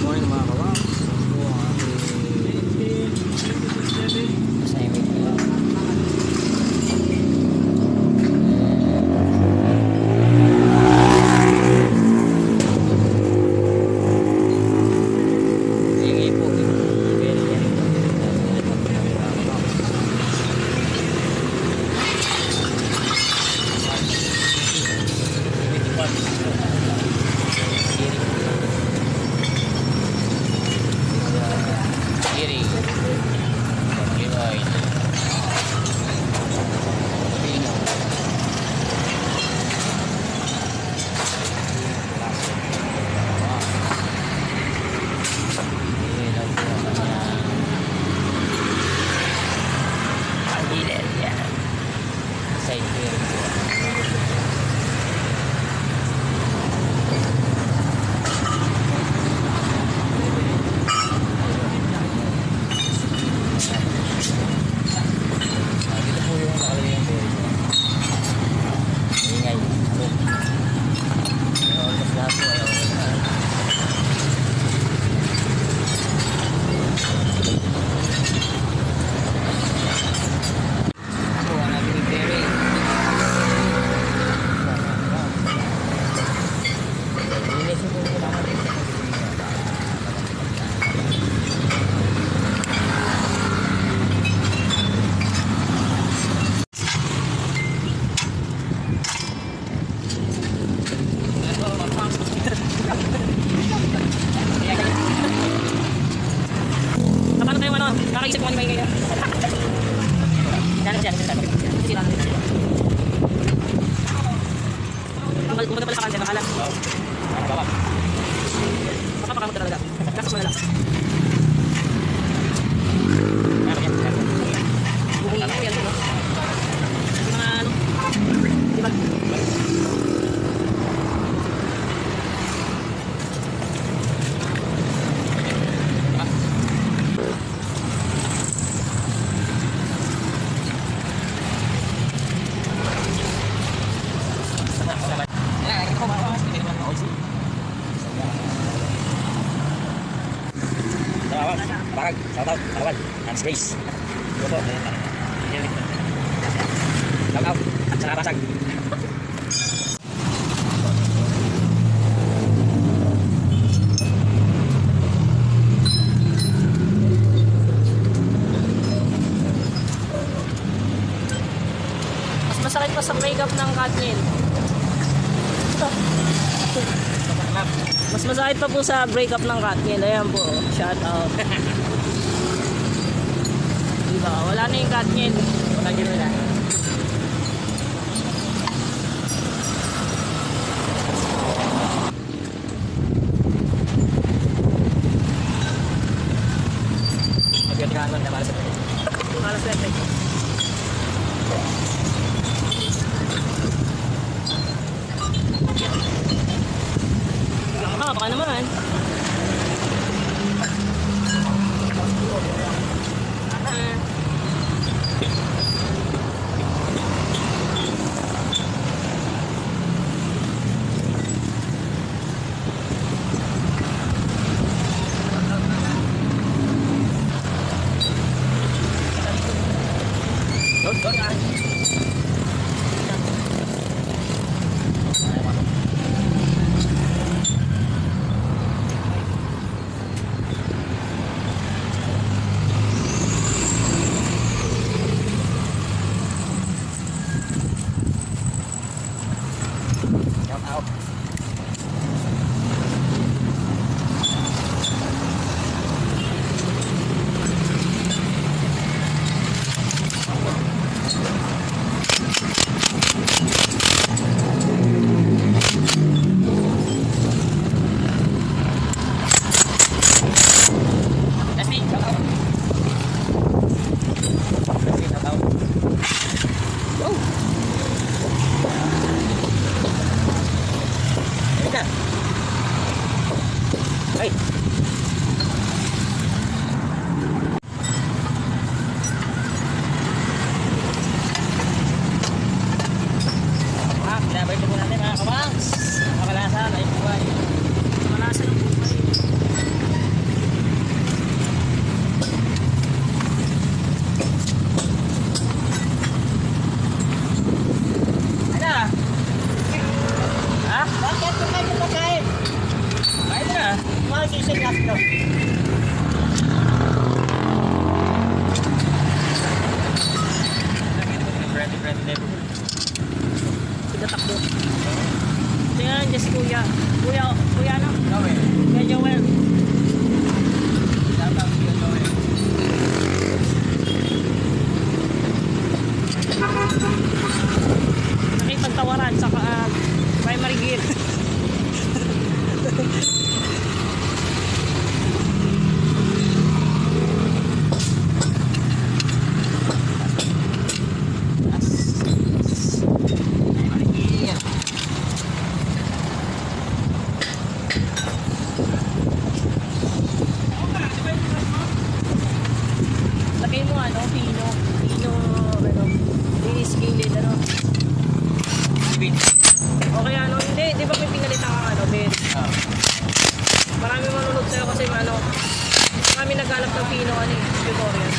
morning mga kawang. Ito ang ating assignment nila. Ingay po yung very very Kakaisip ko ano may ngayon. Dalang siya, sila. Pumunta pala sa kanser, nakala. Baka makamot talaga. Lakas mo na lang. Bubungin ko yan, no? Yung mga ano? Diba? Bakag, shoutout, Palawan, Hans Grace. Ito po, shoutout, at sa Narasag. Mas masakit pa sa breakup ng Katniel. Mas masakit pa po sa breakup ng Katniel. Ayan po, shout out. Diba, wala na yung Katniel. Wala din wala. Magkatikangan na para sa pwede. Para sa effect. Baka naman. Kawangs, makalasa, ay buhay. Makalasa ng buhay. Mahal siya siya gas daw. Tigatakbo. Tingnan dyan si Kuya. Kuya ano? Kuya Joel. Nakipagtawaran sa primary gear. Lagay mo ano, pino, ano, linis gilid, ano. Okay, ano, hindi, di ba may pinalitan kang ano, Ben? Marami manunod sa'yo kasi ano, marami naghanap ng pino, ano eh, tutorial.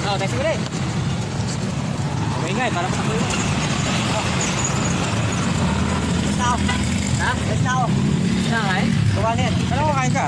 Oh, tayo siguro eh. Okay nga, para masakto yun. Let's now. Ha? Let's now. Saan ka eh? Kumain yan. Ano kakain ka?